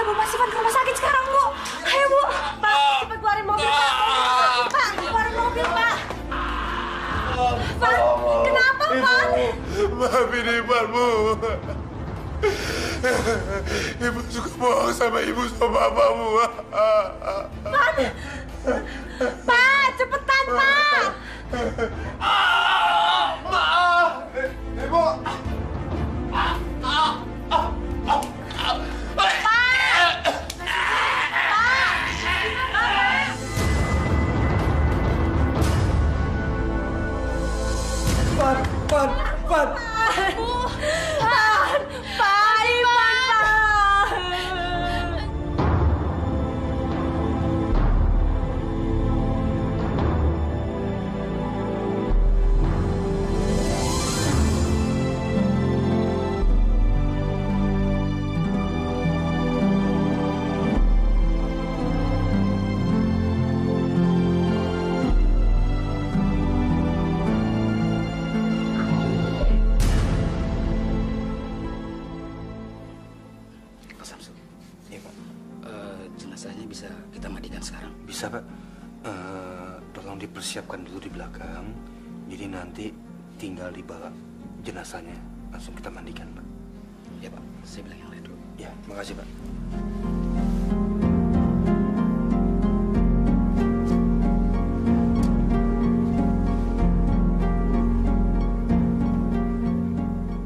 Kita bawa Mas Ivan ke rumah sakit sekarang, Bu. Ayo, Bu. Pak, cepat keluarin mobil, Pak. Pak, keluarin mobil, Pak. Pak, kenapa, Pak? Maafin Ivan, Bu. Ibu suka bohong sama ibu sama bapamu. Pak, Pak, cepetan, Pak. Ibu. Pan. Pak, Ivan, Pak. Samsul. Iya Pak. Jenazahnya bisa kita mandikan sekarang? Bisa Pak. Tolong dipersiapkan dulu di belakang. Jadi nanti tinggal dibawa jenazahnya langsung kita mandikan Pak. Ya Pak. Saya bilang yang lain dulu. Ya, makasih Pak.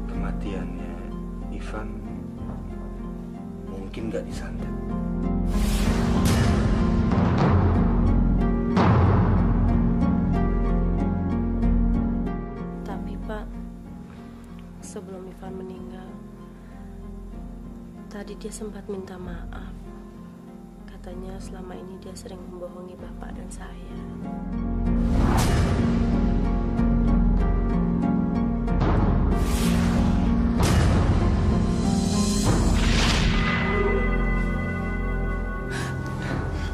Kematiannya Ivan mungkin nggak disantet. Tapi, Pak, sebelum Ivan meninggal, tadi dia sempat minta maaf. Katanya selama ini dia sering membohongi Bapak dan saya.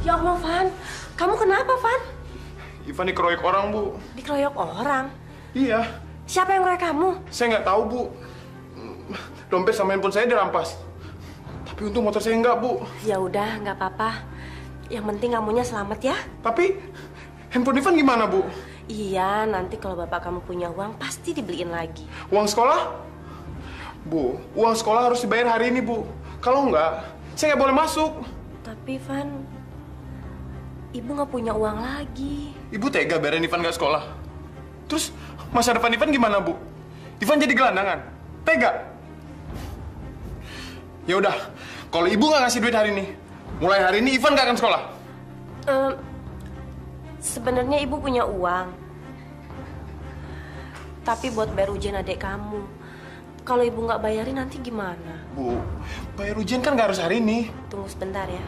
Ya Allah, Van. Kamu kenapa, Van? Ivan dikeroyok orang, Bu. Dikeroyok orang? Iya. Siapa yang ngeroyok kamu? Saya nggak tahu, Bu. Dompet sama handphone saya dirampas. Tapi untung motor saya nggak, Bu. Ya udah, nggak apa-apa. Yang penting kamunya selamat ya. Tapi handphone Ivan gimana, Bu? Iya, nanti kalau bapak kamu punya uang pasti dibeliin lagi. Uang sekolah? Bu, uang sekolah harus dibayar hari ini, Bu. Kalau nggak, saya nggak boleh masuk. Tapi Van, ibu nggak punya uang lagi. Ibu tega bayarin Ivan nggak sekolah. Terus masa depan Ivan gimana, Bu? Ivan jadi gelandangan. Tega. Ya udah, kalau ibu nggak ngasih duit hari ini, mulai hari ini Ivan nggak akan sekolah. Sebenarnya ibu punya uang, tapi buat bayar ujian adik kamu. Kalau ibu nggak bayarin nanti gimana? Bu, bayar ujian kan nggak harus hari ini. Tunggu sebentar ya.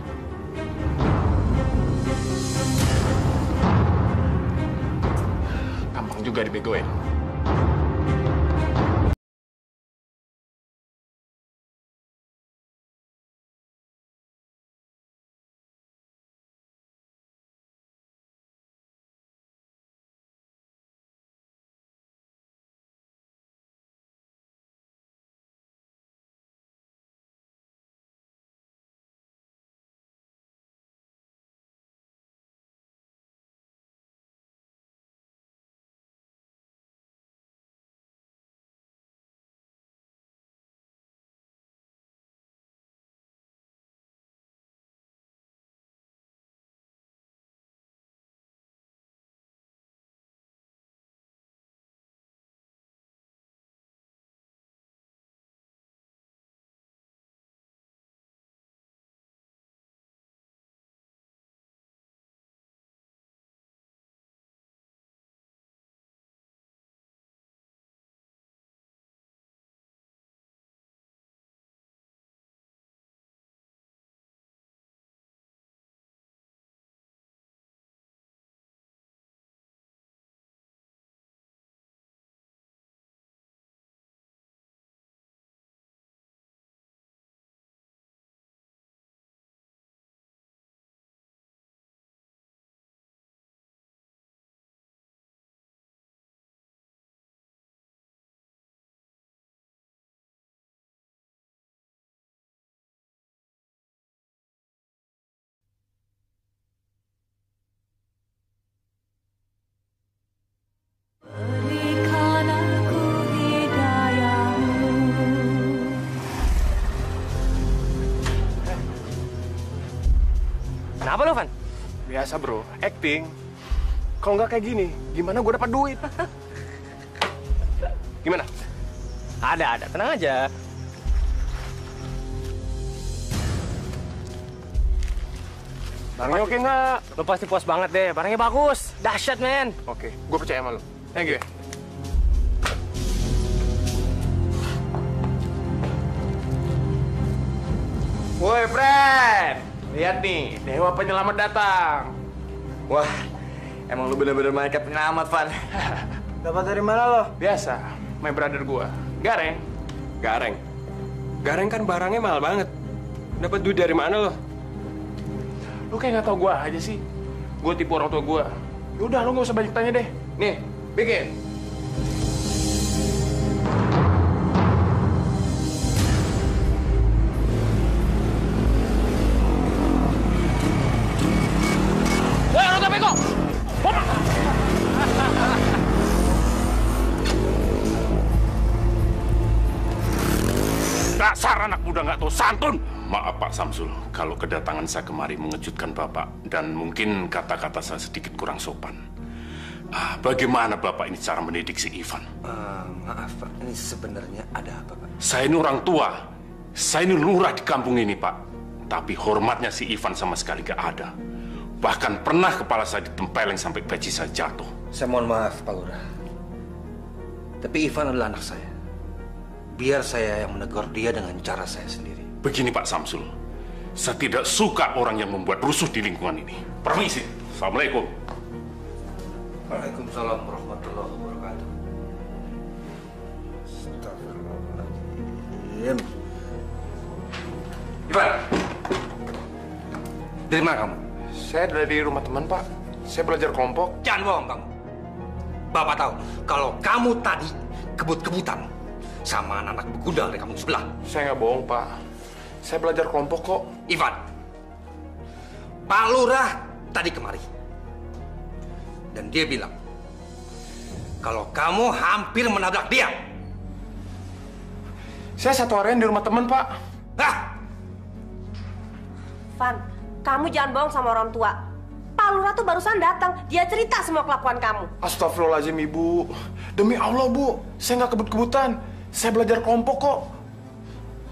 Gampang juga dibegoin. Kenapa lo, Van? Biasa bro, acting. Kalau nggak kayak gini, gimana gue dapat duit? Gimana? Ada, tenang aja. Barangnya oke nggak? Lo pasti puas banget deh, barangnya bagus. Dahsyat, men. Oke, gue percaya sama lo. Thank you ya. Woi, Fred! Lihat nih, Dewa Penyelamat datang. Wah, emang lu bener-bener malaikat penyelamat, Van. Dapat dari mana lo? Biasa, my brother gua. Gareng. Gareng? Gareng kan barangnya mahal banget. Dapat duit dari mana lo? Lu kayak nggak tau gua aja sih. Gua tipu orang tua gua. Yaudah, lu nggak usah banyak tanya deh. Nih, bikin. Dasar anak muda nggak tahu santun. Maaf Pak Samsul, kalau kedatangan saya kemari mengejutkan Bapak dan mungkin kata-kata saya sedikit kurang sopan. Bagaimana Bapak ini cara mendidik si Ivan? Maaf Pak, ini sebenarnya ada apa Pak? Saya ini orang tua. Saya ini lurah di kampung ini Pak. Tapi hormatnya si Ivan sama sekali gak ada. Bahkan pernah kepala saya ditempeleng sampai peci saya jatuh. Saya mohon maaf Pak Lurah. Tapi Ivan adalah anak saya. Biar saya yang menegur dia dengan cara saya sendiri. Begini Pak Samsul, saya tidak suka orang yang membuat rusuh di lingkungan ini. Permisi. Assalamualaikum. Waalaikumsalam warahmatullahi wabarakatuh. Astagfirullahaladzim. Ivan, dari mana kamu? Saya dari rumah teman, Pak. Saya belajar kelompok. Jangan bohong kamu. Bapak tahu kalau kamu tadi kebut-kebutan sama anak-anak begundal dari kampung sebelah. Saya nggak bohong, Pak. Saya belajar kelompok kok. Ivan, Pak Lurah tadi kemari. Dan dia bilang, kalau kamu hampir menabrak dia. Saya satu harian di rumah teman, Pak. Hah? Van, kamu jangan bohong sama orang tua. Pak Lurah tuh barusan datang. Dia cerita semua kelakuan kamu. Astagfirullahaladzim, Ibu. Demi Allah, Bu. Saya nggak kebut-kebutan. Saya belajar kelompok kok.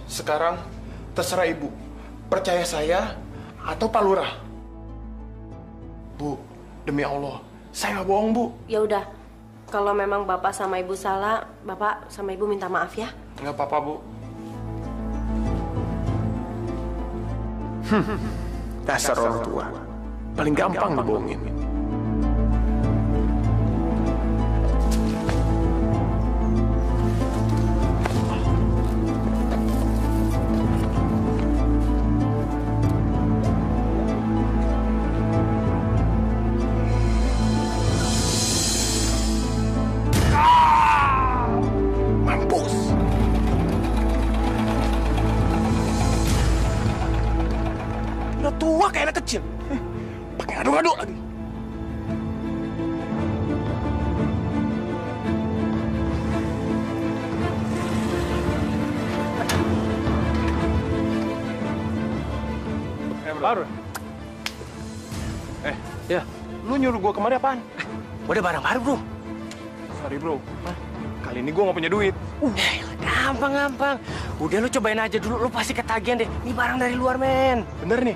Sekarang, terserah Ibu. Percaya saya atau Pak Lurah. Bu, demi Allah. Saya nggak bohong, Bu. Ya udah, kalau memang Bapak sama Ibu salah, Bapak sama Ibu minta maaf ya. Nggak apa-apa, Bu. Dasar orang tua. Paling gampang dibohongin. Mampus. Udah tua kayak anak kecil. Pakai ngadu-ngadu lagi. Baru. Ya, Lu nyuruh gua kemari apaan? udah barang baru, bro. Sorry, Bro. Kali ini gua nggak punya duit. Gampang. Udah lu cobain aja dulu, lu pasti ketagihan deh. Ini barang dari luar, men. Bener nih?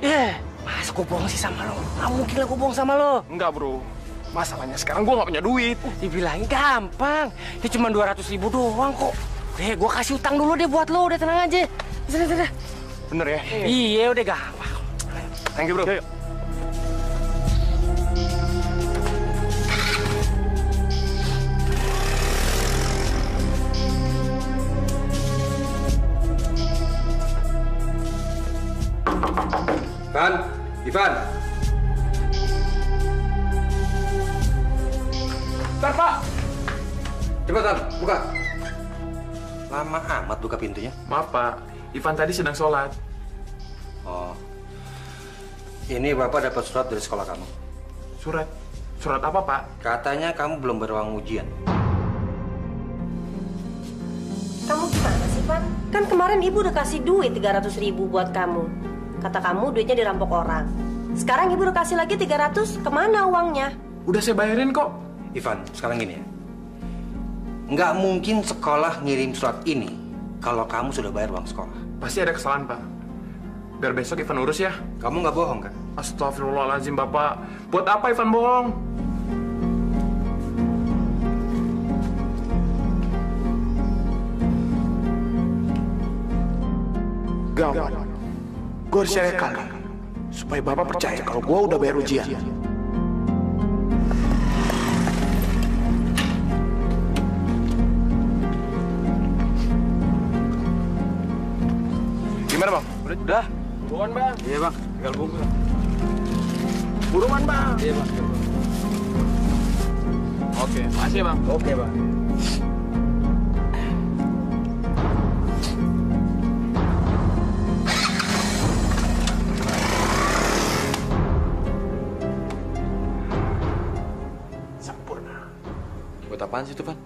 Masa gue bohong sih sama lo? Nggak mungkin lah gue bohong sama lo. Enggak, Bro. Masalahnya sekarang gua nggak punya duit. Dibilangin gampang. Ini cuma 200.000 doang kok. Deh, gue kasih utang dulu deh buat lo. Udah tenang aja. Udah. Bener ya? Iya, udah gampang. Thank you, Bro. Yuk. Ivan. Bentar, Pak. Cepetan, buka. Lama amat buka pintunya. Maaf, Pak. Ivan tadi sedang sholat. Oh. Ini Bapak dapat surat dari sekolah kamu. Surat? Surat apa, Pak? Katanya kamu belum beruang ujian. Kamu gimana sih, Van? Kan kemarin Ibu udah kasih duit 300.000 buat kamu. Kata kamu duitnya dirampok orang. Sekarang ibu udah kasih lagi 300, kemana uangnya? Udah saya bayarin kok. Ivan, sekarang gini ya. Nggak mungkin sekolah ngirim surat ini kalau kamu sudah bayar uang sekolah. Pasti ada kesalahan, Pak. Biar besok Ivan urus ya. Kamu nggak bohong kan? Astagfirullahaladzim, Bapak. Buat apa Ivan bohong? Gawat. Gue harus cari Kali. Supaya Bapak percaya kalau gue udah bayar ujian. Gimana, Bang? Udah? Buruan, Bang. Iya bang, tinggal bungkus. Buruan, Bang. Iya bang. Oke, makasih bang. Oke, Bang. Sempurna. Buat apaan sih itu, Van?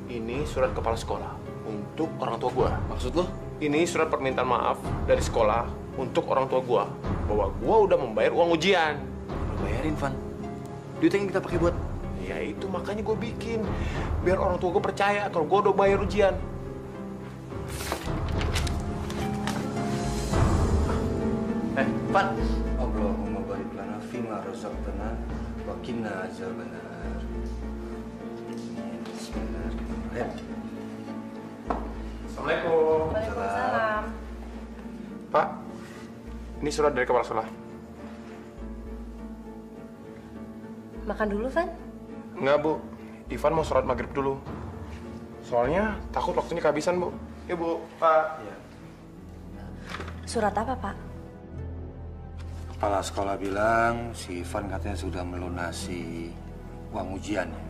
Ini surat kepala sekolah untuk orang tua gua. Maksud lo? Ini surat permintaan maaf dari sekolah untuk orang tua gua bahwa gua udah membayar uang ujian. Lo bayarin, Van. Duit yang kita pakai buat... Ya itu makanya gue bikin biar orang tua gue percaya kalau gue udah bayar ujian. Van. Allahumma barik lana fima razaqtana wa qina azabannar. Bismillahirrahmanirrahim. Assalamualaikum. Waalaikumsalam. Pak, ini surat dari kepala sekolah. Makan dulu, Van. Enggak, Bu. Ivan mau sholat maghrib dulu. Soalnya takut waktunya kehabisan, Bu. Ya, Bu. Pak. Ya. Surat apa, Pak? Kepala sekolah bilang si Ivan katanya sudah melunasi uang ujiannya.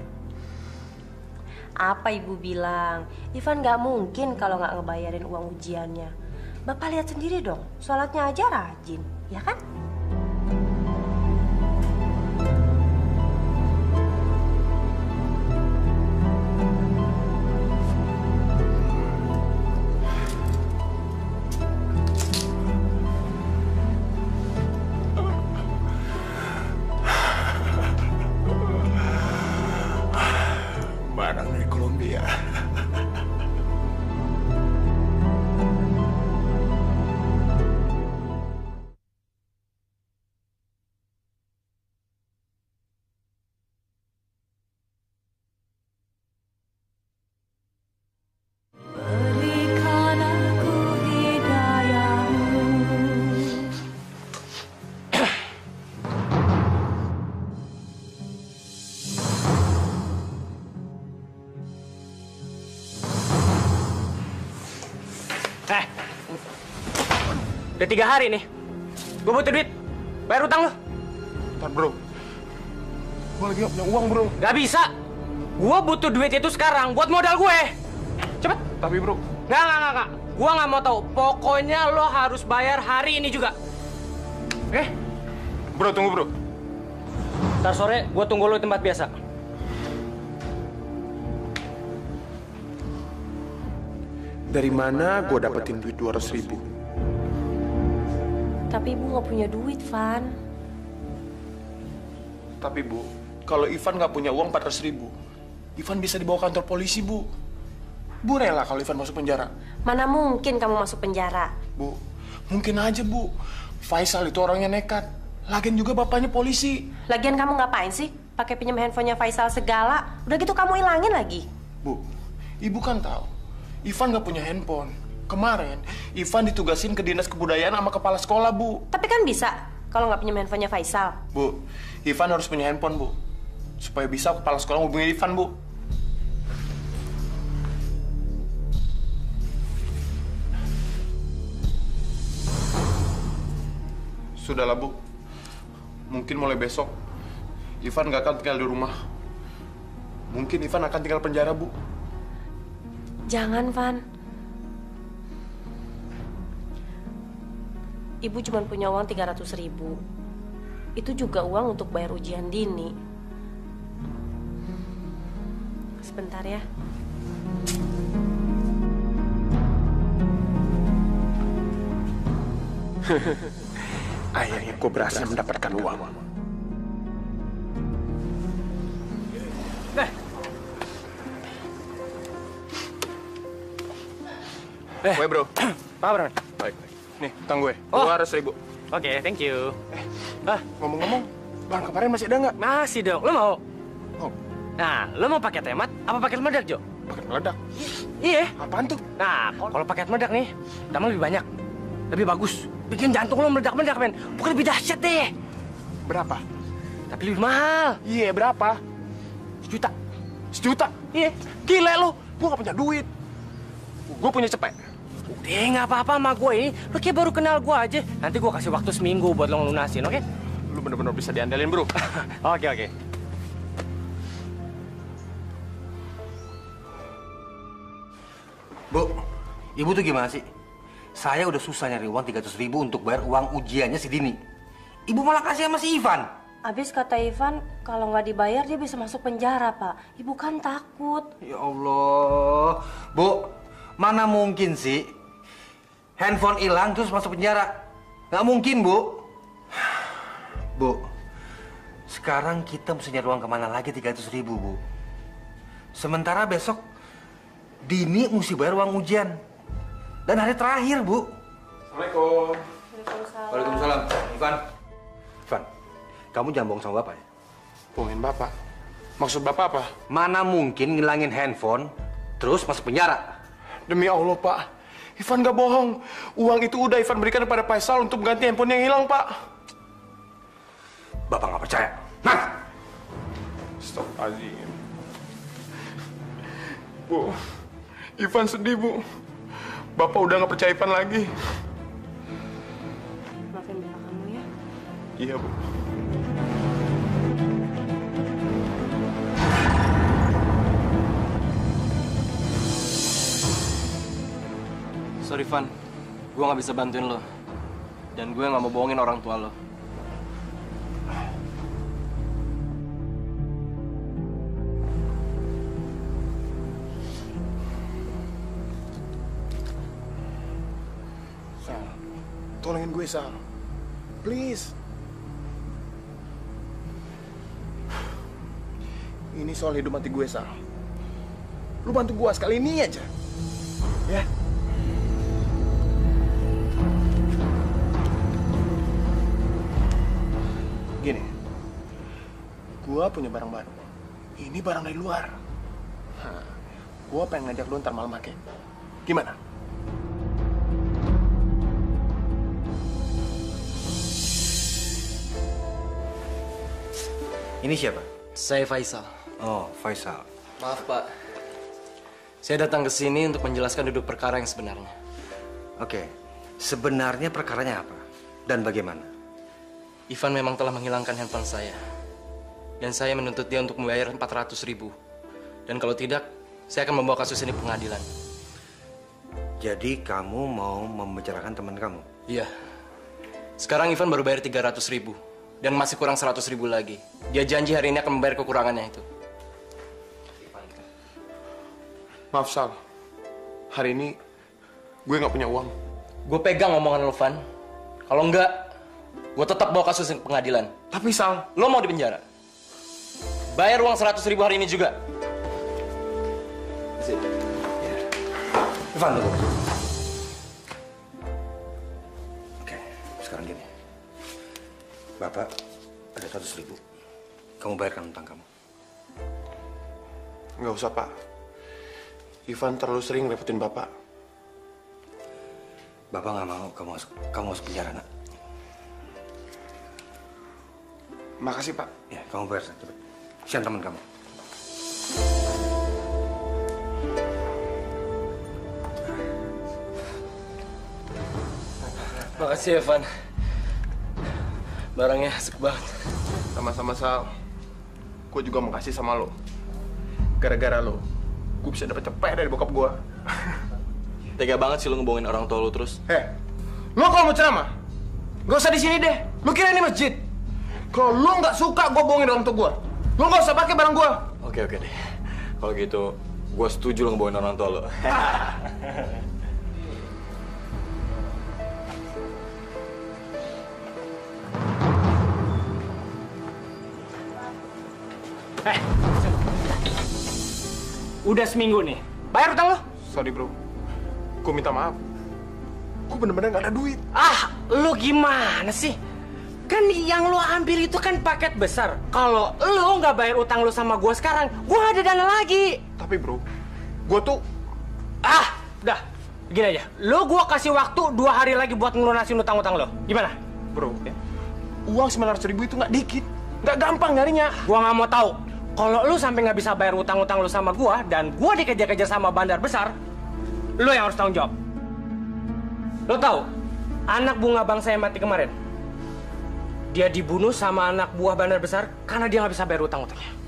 Apa ibu bilang? Ivan nggak mungkin kalau nggak ngebayarin uang ujiannya. Bapak lihat sendiri dong, sholatnya aja rajin, ya kan? Barang dari Kolombia. Berikan aku hidayahmu. Udah 3 hari nih. Gue butuh duit. Bayar utang lo. Ntar, Bro. Gue lagi nggak punya uang, Bro. Gak bisa. Gue butuh duit itu sekarang buat modal gue. Cepet. Tapi, Bro. Nggak. Gue nggak mau tahu. Pokoknya lo harus bayar hari ini juga. Bro, tunggu, Bro. Ntar sore gue tunggu lo di tempat biasa. Dari mana gue dapetin duit 200.000? Tapi ibu nggak punya duit, Van. Tapi, Bu, kalau Ivan nggak punya uang 400.000, Ivan bisa dibawa kantor polisi, Bu. Bu rela kalau Ivan masuk penjara? Mana mungkin kamu masuk penjara? Bu, mungkin aja, Bu. Faisal itu orangnya nekat. Lagian juga bapaknya polisi. Lagian kamu ngapain sih? Pakai pinjam handphonenya Faisal segala. Udah gitu kamu hilangin lagi. Bu, Ibu kan tahu, Ivan nggak punya handphone. Kemarin, Ivan ditugasin ke Dinas Kebudayaan sama kepala sekolah, Bu. Tapi kan bisa kalau nggak pinjam handphonenya Faisal. Bu, Ivan harus punya handphone, Bu. Supaya bisa kepala sekolah hubungin Ivan, Bu. Sudahlah, Bu. Mungkin mulai besok, Ivan nggak akan tinggal di rumah. Mungkin Ivan akan tinggal penjara, Bu. Jangan, Van. Ibu cuma punya uang 300.000. Itu juga uang untuk bayar ujian Dini. Sebentar ya. Akhirnya gue berhasil mendapatkan uang. Gue bro. Apa bro? Baik. Nih, utang gue. Oh. 200.000. Oke, thank you. Ngomong-ngomong, bang kemarin masih ada nggak? Masih dong, lo mau? Oh, Nah, lo mau paket hemat apa paket meledak, Jo? paket meledak. Iya. Apaan tuh? Nah, kalau paket meledak nih, damai lebih banyak, lebih bagus. Bikin jantung lo meledak-meledak, men. Bukan lebih dahsyat deh, Berapa? tapi lebih mahal. Iya, berapa? 1 juta. 1 juta? Iya. Gila lo, gue gak punya duit. Gue punya cepet. Udah, nggak apa-apa sama gue ini. Lo kayak baru kenal gue aja. Nanti gue kasih waktu seminggu buat lo ngelunasin, oke? Lu bener-bener bisa diandalin, bro. Oke. Bu, ibu tuh gimana sih? Saya udah susah nyari uang 300.000 untuk bayar uang ujiannya si Dini. Ibu malah kasih sama si Ivan. Habis kata Ivan, kalau nggak dibayar dia bisa masuk penjara, Pak. Ibu kan takut. Ya Allah. Bu, mana mungkin sih handphone hilang terus masuk penjara? Nggak mungkin, Bu. Bu, sekarang kita mesti nyari uang kemana lagi 300.000, Bu? Sementara besok Dini mesti bayar uang ujian. Dan hari terakhir, Bu. Assalamualaikum. Waalaikumsalam. Ivan. Ivan, kamu jangan bohong sama Bapak ya? Bohongin bapak. Maksud bapak apa? Mana mungkin ngilangin handphone terus masuk penjara? Demi Allah, Pak. Ivan gak bohong. Uang itu udah Ivan berikan kepada Faisal untuk mengganti handphone yang hilang, Pak. Bapak nggak percaya? Nah! Stop, Azim. Bu, Ivan sedih, Bu. Bapak udah gak percaya Ivan lagi. Maafin bapak kamu ya. Iya, Bu. Sorry, Van. Gue nggak bisa bantuin lo. Dan gue nggak mau bohongin orang tua lo. Sal, tolongin gue, Sal. Please. Ini soal hidup mati gue, Sal. Lu bantu gue sekali ini aja. Ya? Gini, gua punya barang baru. Ini barang dari luar. Gua pengen ngajak lu ntar malam pakai. Gimana? Ini siapa? Saya Faisal. Oh, Faisal. Maaf, Pak. Saya datang ke sini untuk menjelaskan duduk perkara yang sebenarnya. Oke, sebenarnya perkaranya apa? Dan bagaimana? Ivan memang telah menghilangkan handphone saya. Dan saya menuntut dia untuk membayar 400.000. Dan kalau tidak, saya akan membawa kasus ini ke pengadilan. Jadi kamu mau membicarakan teman kamu? Iya. Sekarang Ivan baru bayar 300.000. Dan masih kurang 100.000 lagi. Dia janji hari ini akan membayar kekurangannya itu. Maaf, Sal. Hari ini gue nggak punya uang. Gue pegang omongan lo, Van. Kalau enggak, gue tetap bawa kasus ini ke pengadilan. Tapi, Sal, Lo mau di penjara? Bayar uang 100.000 hari ini juga. Ivan, tunggu. Oke, sekarang gini. Bapak, ada 100.000. Kamu bayarkan utang kamu. nggak usah, Pak. Ivan terlalu sering repotin Bapak. Bapak nggak mau kamu masuk penjara, nak. Makasih, Pak. Ya, kamu bayar cepet. Sian teman kamu. Makasih ya, Van. Barangnya asik banget. Sama-sama, Sal. Gue juga mau kasih sama lo. Gara-gara lo, gue bisa dapet cepet dari bokap gue. Tega banget sih lo ngebohongin orang tua lo terus. Lo kalau mau ceramah, gak usah di sini deh. Lo kira ini masjid. Kalau lo nggak suka gue bohongin orang tua gue, lo nggak usah pakai barang gue. Oke deh. Kalau gitu, gue setuju lo ngebohongin orang tua lo. Udah seminggu nih. Bayar utang lo? Sorry bro, gue minta maaf. Gue bener-bener gak ada duit. Ah, lo gimana sih? Kan yang lo ambil itu kan paket besar. Kalau lo nggak bayar utang lo sama gue sekarang, gue nggak ada dana lagi. Tapi bro, gue tuh... Udah, gini aja. Lo gue kasih waktu 2 hari lagi buat ngelunasin utang-utang lo. Gimana? Bro, ya, uang 900.000 itu nggak dikit. Nggak gampang nyarinya. Gue nggak mau tahu. Kalau lo sampai nggak bisa bayar utang-utang lo sama gue, dan gue dikejar-kejar sama bandar besar, lo yang harus tanggung jawab. Lo tahu, anak bunga bangsa yang mati kemarin, dia dibunuh sama anak buah bandar besar karena dia nggak bisa bayar utang-utangnya.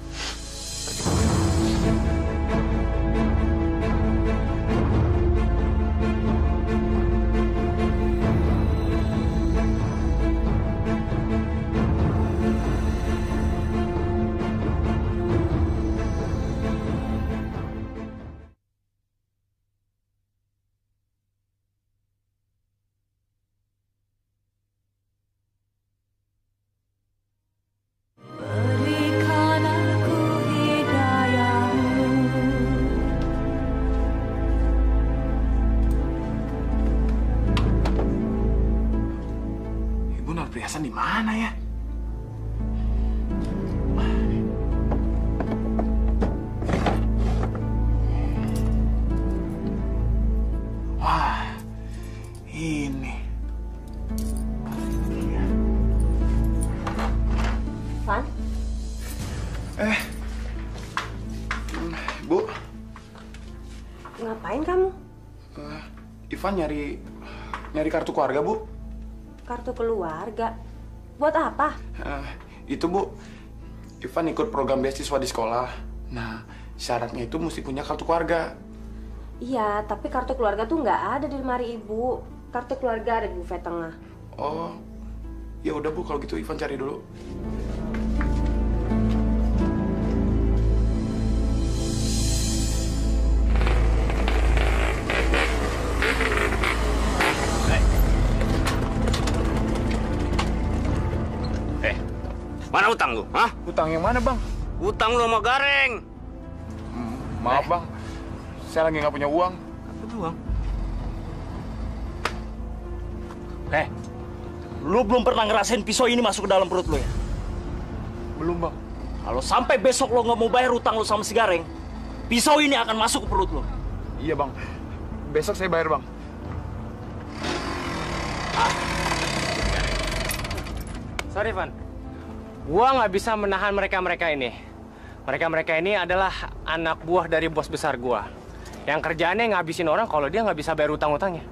Berikan aku hidayahmu. Ibu naruh perhiasan di mana ya? Wah, ini. Van, Bu, ngapain kamu? Ivan nyari kartu keluarga, Bu. Kartu keluarga? Buat apa? Itu, Bu. Ivan ikut program beasiswa di sekolah. Nah, syaratnya itu mesti punya kartu keluarga. Iya, tapi kartu keluarga tuh nggak ada di lemari ibu. Kartu keluarga ada di buffet tengah. Oh, ya udah Bu, kalau gitu Ivan cari dulu. Mana utang lu? Hah? Utang yang mana, Bang? Utang lu sama Gareng. Maaf, Bang. Saya lagi nggak punya uang. Apa tuh, Bang? Lu belum pernah ngerasain pisau ini masuk ke dalam perut lu ya? Belum, Bang. Kalau sampai besok lo nggak mau bayar utang lu sama si Gareng, pisau ini akan masuk ke perut lu. Iya, Bang. Besok saya bayar, Bang. Sorry, Van. Gua nggak bisa menahan mereka-mereka ini. Mereka-mereka ini adalah anak buah dari bos besar gua, yang kerjaannya ngabisin orang kalau dia nggak bisa bayar utang-utangnya.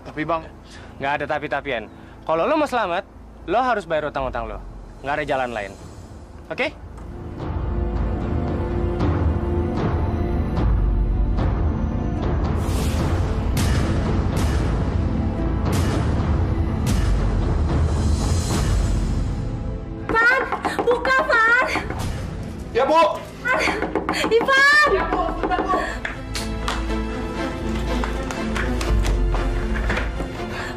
Tapi, Bang, Nggak ada tapi-tapian. Kalau lo mau selamat, lo harus bayar utang-utang lo. Nggak ada jalan lain. Oke? Van, buka Van. ya, Bu. Ivan. Ya, Bu. Sudah, Bu.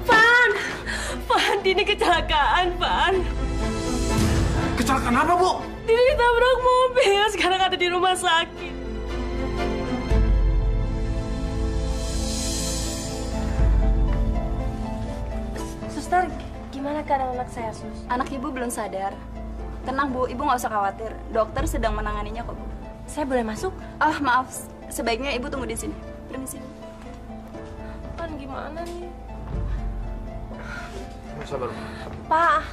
Van, Dini kecelakaan, Van. Kecelakaan apa, Bu? Dini ditabrak mobil, sekarang ada di rumah sakit. Suster, gimana keadaan anak saya, Sus? Anak ibu belum sadar. Tenang bu, ibu nggak usah khawatir. Dokter sedang menanganinya kok bu. Saya boleh masuk? Ah maaf, sebaiknya ibu tunggu di sini. Permisi. Van, gimana nih? Sabar. Pak,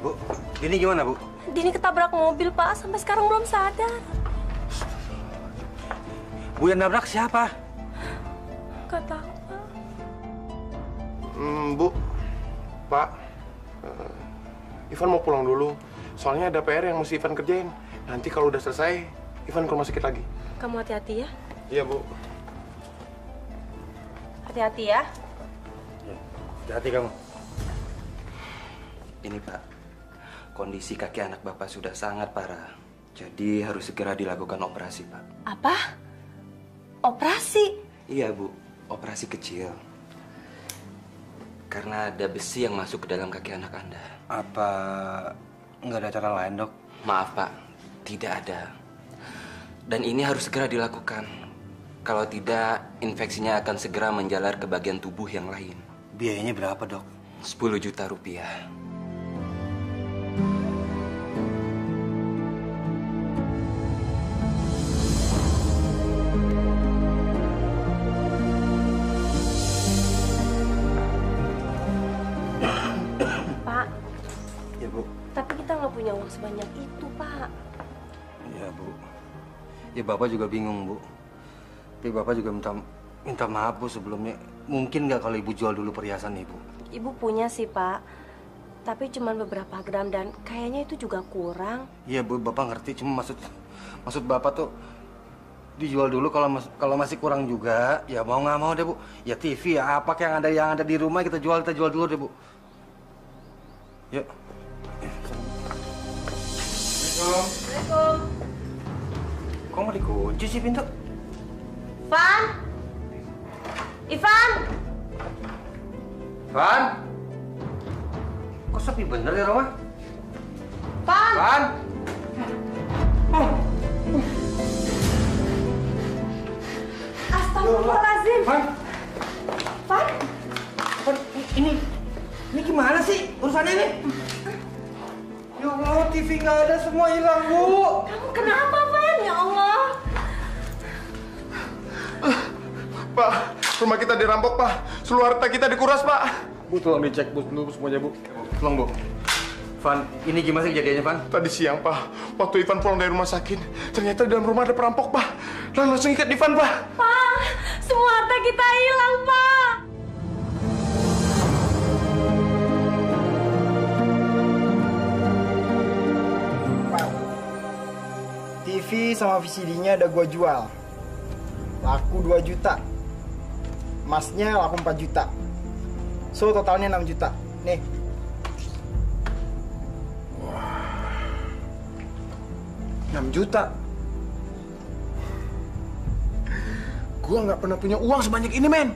Bu, ini gimana, Bu? Dini ketabrak mobil, Pak. Sampai sekarang belum sadar. Bu yang nabrak siapa? Gak tahu, Pak. Bu, Pak, Ivan mau pulang dulu. Soalnya ada PR yang mesti Ivan kerjain. Nanti kalau udah selesai, Ivan ke rumah sakit lagi. Kamu hati-hati ya. Iya, Bu. Hati-hati ya. Hati-hati kamu. Ini, Pak. Kondisi kaki anak Bapak sudah sangat parah. Jadi harus segera dilakukan operasi, Pak. Apa? Operasi? Iya, Bu. Operasi kecil. Karena ada besi yang masuk ke dalam kaki anak Anda. Apa nggak ada cara lain, Dok? Maaf, Pak. Tidak ada. Dan ini harus segera dilakukan. Kalau tidak, infeksinya akan segera menjalar ke bagian tubuh yang lain. Biayanya berapa, Dok? 10 juta rupiah. Pak, Ya, Bu. tapi kita nggak punya uang sebanyak itu, Pak. Ya, Bu. Ya, Bapak juga bingung, Bu. Tapi Bapak juga minta maaf, Bu, sebelumnya. Mungkin nggak kalau Ibu jual dulu perhiasan Ibu? Ibu punya sih, Pak. Tapi cuma beberapa gram dan kayaknya itu juga kurang. Iya, Bu, Bapak ngerti. Cuma maksud Bapak tuh dijual dulu kalau masih kurang juga. Ya mau nggak mau deh, Bu. Ya TV ya apa yang ada di rumah kita jual dulu deh, Bu. Yuk. Assalamualaikum. Kok nggak dikunci sih pintu? Van? Ivan? Van? Kok sepi bener ya rumah? Van? Van? Astagfirullahaladzim. Van? Van? Van, ini gimana sih urusannya ini? Ya Allah, TV nggak ada, semua hilang, Bu. Kamu kenapa, Van? Ya Allah. Pak, rumah kita dirampok, Pak. Seluruh harta kita dikuras, Pak. Bu, tolong dicek dulu semuanya, Bu. Tolong, Bu. Van, ini gimana sih kejadiannya, Van? Tadi siang, Pak, waktu Ivan pulang dari rumah sakit, ternyata di dalam rumah ada perampok, Pak. Dan langsung ikat Ivan, Pak. Pak, semua harta kita hilang, Pak. TV sama VCD-nya udah gua jual. Laku 2 juta. Emasnya laku 4 juta. So, totalnya 6 juta. Nih. Wah. 6 juta? Gua nggak pernah punya uang sebanyak ini, men.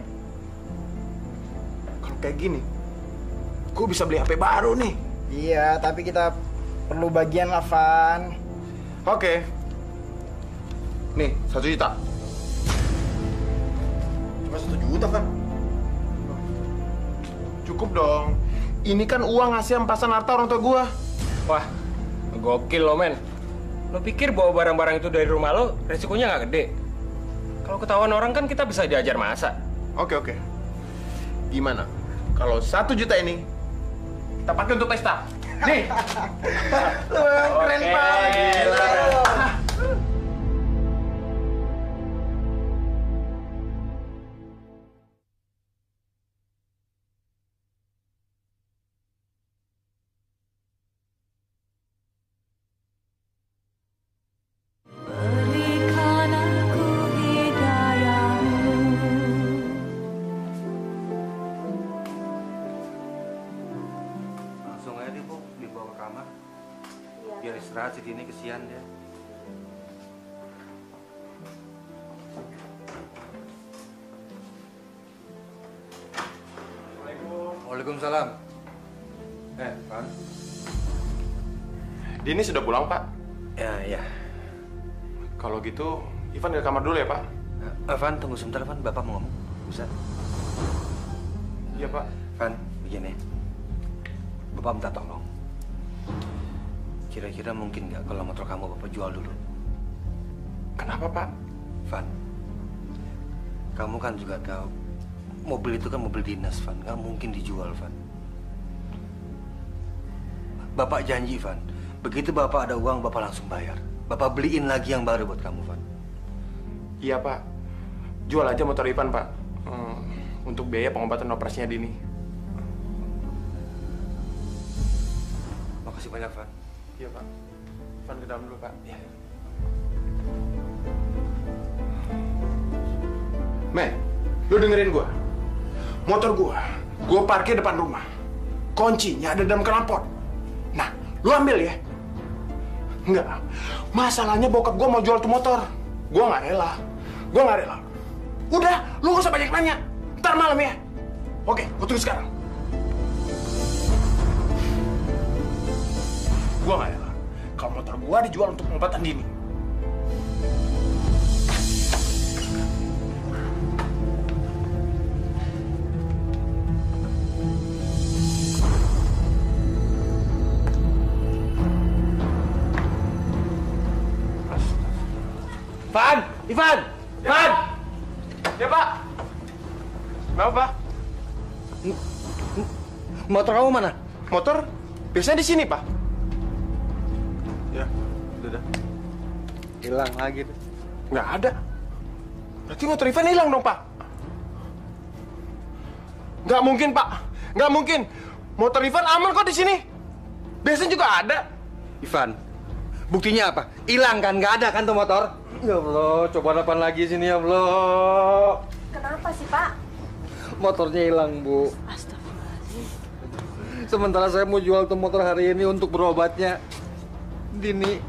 Kalau kayak gini, gua bisa beli HP baru nih. Iya, tapi kita perlu bagian lah, Van. Oke. Nih, 1 juta. Cuma 1 juta, kan? Cukup dong. Ini kan uang hasil empasan harta orang tua gua. Wah, gokil lo, men. Lo pikir bawa barang-barang itu dari rumah lo, resikonya nggak gede? Kalau ketahuan orang kan kita bisa diajar masa. Oke. Gimana? Kalau 1 juta ini, kita pakai untuk pesta. Nih. Keren, Pak. Gila. Berikan aku hidayahmu. Langsung aja deh, Bu, dibawa ke kamar. Iya. Biar istirahat sih, ini kesian dia. Waalaikumsalam. Van? Dini sudah pulang, Pak. Ya. Kalau gitu, Ivan ke kamar dulu ya, Pak? Van, tunggu sebentar, Van. Bapak mau ngomong. Bisa? Iya, Pak. Van, begini. Bapak minta tolong. Kira-kira mungkin nggak kalau motor kamu Bapak jual dulu? Kenapa, Pak? Van, kamu kan juga tahu, mobil itu kan mobil dinas, Van. Nggak mungkin dijual, Van. Bapak janji, Van. Begitu Bapak ada uang, Bapak langsung bayar. Bapak beliin lagi yang baru buat kamu, Van. Iya, Pak. Jual aja motor Ivan, Pak. Untuk biaya pengobatan operasinya Dini. Makasih banyak, Van. Iya, Pak. Ivan ke dalam dulu, Pak. Ya. Men, lu dengerin gua. Motor gua parkir depan rumah. Kuncinya ada dalam knalpot. Nah, lu ambil ya. Enggak. Masalahnya bokap gua mau jual tuh motor. Gua nggak rela. Udah, lu gak usah banyak nanya. Ntar malam ya. Oke, gua tunggu sekarang. Gua nggak rela kalau motor gua dijual untuk pengobatan Dini. Ivan! Ya, Pak. Kenapa, Pak? Motor kamu mana? Motor biasanya di sini, Pak. Ya, udah. Hilang lagi tuh. Nggak ada. Berarti motor Ivan hilang dong, Pak. Nggak mungkin, Pak. Nggak mungkin. Motor Ivan aman kok di sini. Biasanya juga ada. Ivan, buktinya apa? Hilang kan? Nggak ada kan tuh motor? Ya Allah, coba depan lagi sini ya Allah. Kenapa sih, Pak? Motornya hilang, Bu. Astagfirullahaladzim. Sementara saya mau jual tuh motor hari ini untuk berobatnya Dini.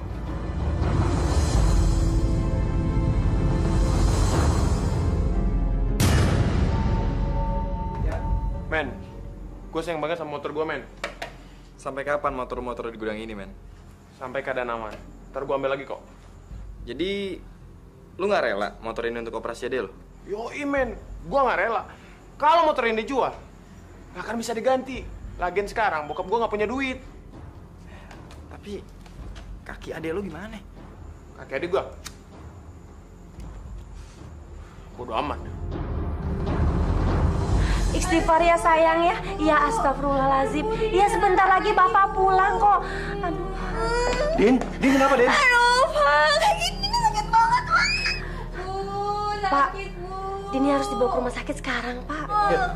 Men, gue sayang banget sama motor gue, men. Sampai kapan motor-motor di gudang ini, men? Sampai keadaan aman. Ntar gue ambil lagi kok. Jadi, lu nggak rela motor ini untuk operasi Ade lo? Yoi, men. Gue nggak rela. Kalau motor ini dijual, nggak akan bisa diganti. Lagian sekarang, bokap gue nggak punya duit. Tapi, kaki Ade lu gimana? Kaki adik gue bodo amat. Istighfar ya sayang ya. Ya astagfirullahaladzim. Ya sebentar lagi Bapak pulang kok. Aduh. Din kenapa, Din? Aduh, Pak. Ini sakit banget, Pak. Pak, Dini harus dibawa ke rumah sakit sekarang, Pak. Ya.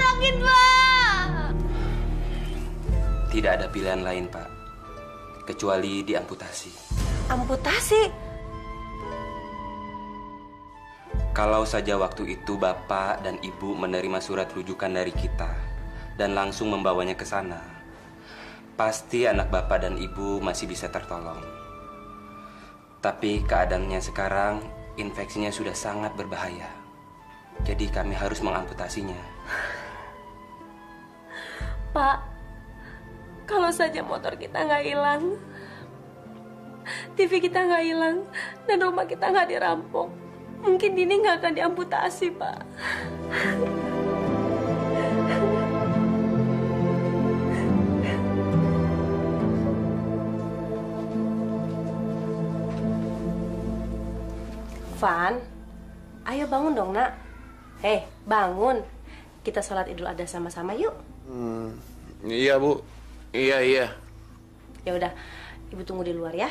Sakit, Pak. Tidak ada pilihan lain, Pak. Kecuali diamputasi. Amputasi? Kalau saja waktu itu Bapak dan Ibu menerima surat rujukan dari kita dan langsung membawanya ke sana, pasti anak Bapak dan Ibu masih bisa tertolong. Tapi keadaannya sekarang, infeksinya sudah sangat berbahaya. Jadi kami harus mengamputasinya. Pak, kalau saja motor kita nggak hilang, TV kita nggak hilang, dan rumah kita nggak dirampok, mungkin Dini nggak akan diamputasi, Pak. Van, ayo bangun dong, Nak. Hei, bangun. Kita sholat Idul Adha sama-sama yuk. Iya, Bu. Iya. Ya udah, Ibu tunggu di luar ya.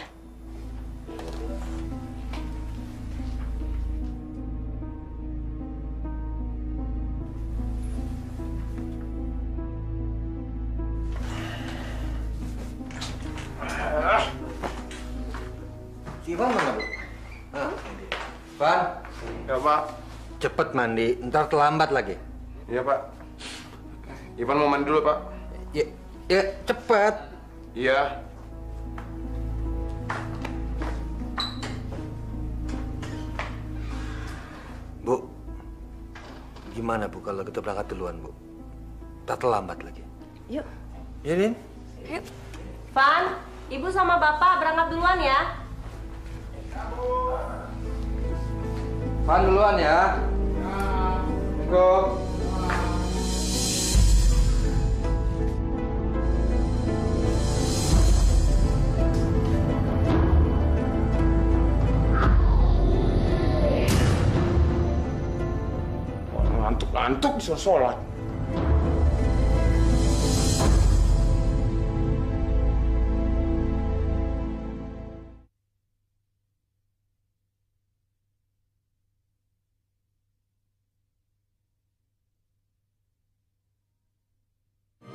Si Ivan mana, Bu? Ivan? Ya, Pak. Cepet mandi, ntar terlambat lagi. Iya, Pak. Ivan mau mandi dulu, Pak. Ya cepet. Iya. Bu, gimana, Bu, kalau kita berangkat duluan, Bu? Tak terlambat lagi. Yuk. Ya, Din? Yuk. Van, Ibu sama Bapak berangkat duluan ya. Van duluan ya. Go. Ngantuk bisa sholat.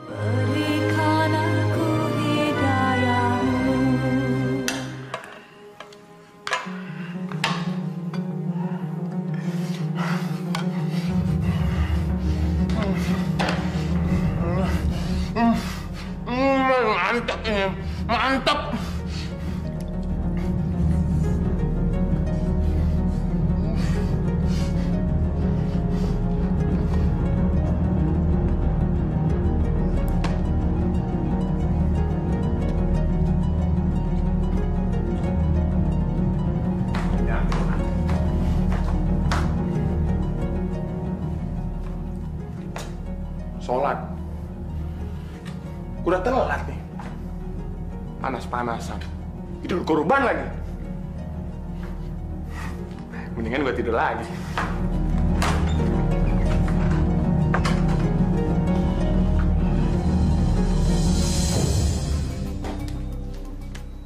Berikan aku hidayahmu. Mantap ini, mantap. sholat. Udah telat nih. Panas-panasan. Tidur korban lagi. Mendingan gue tidur lagi.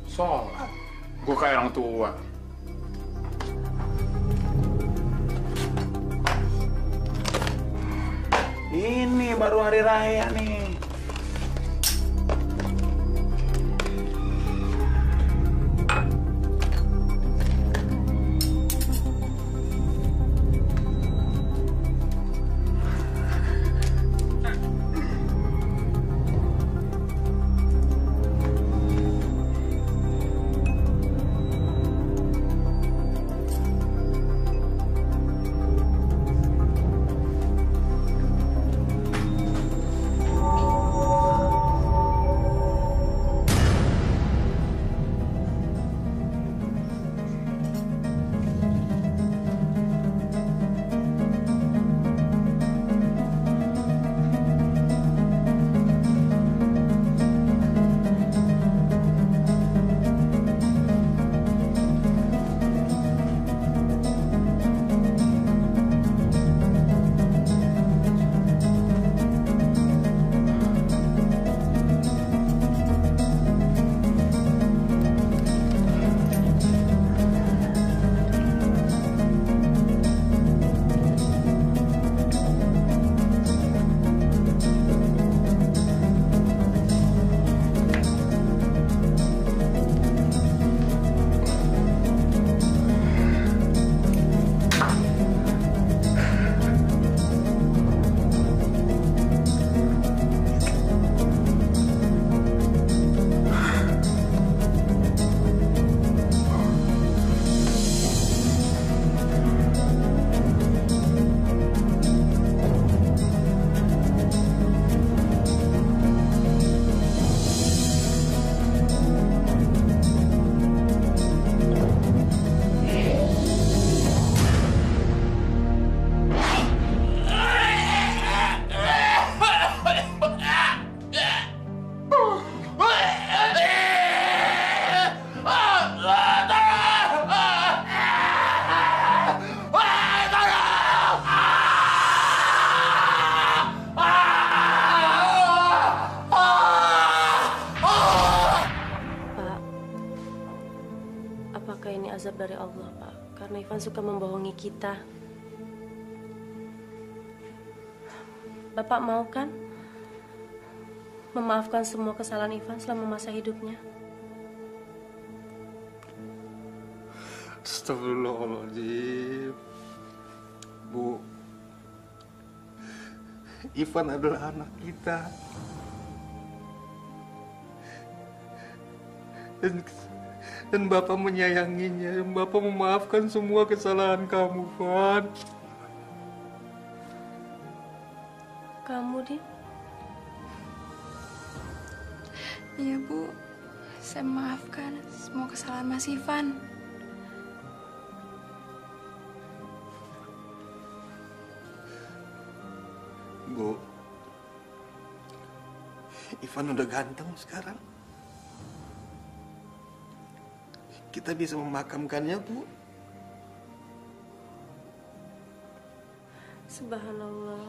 Sholat. Gue kayak orang tua. Ini baru hari raya nih. Apakah ini azab dari Allah, Pak? Karena Ivan suka membohongi kita. Bapak mau kan memaafkan semua kesalahan Ivan selama masa hidupnya? Astagfirullahaladzim. Bu, Ivan adalah anak kita. Dan Bapak menyayanginya. Bapak memaafkan semua kesalahan kamu, Van. Kamu, Din? Iya, Bu. Saya memaafkan semua kesalahan Mas Ivan. Bu, Ivan udah ganteng sekarang. Kita bisa memakamkannya, Bu. Subhanallah.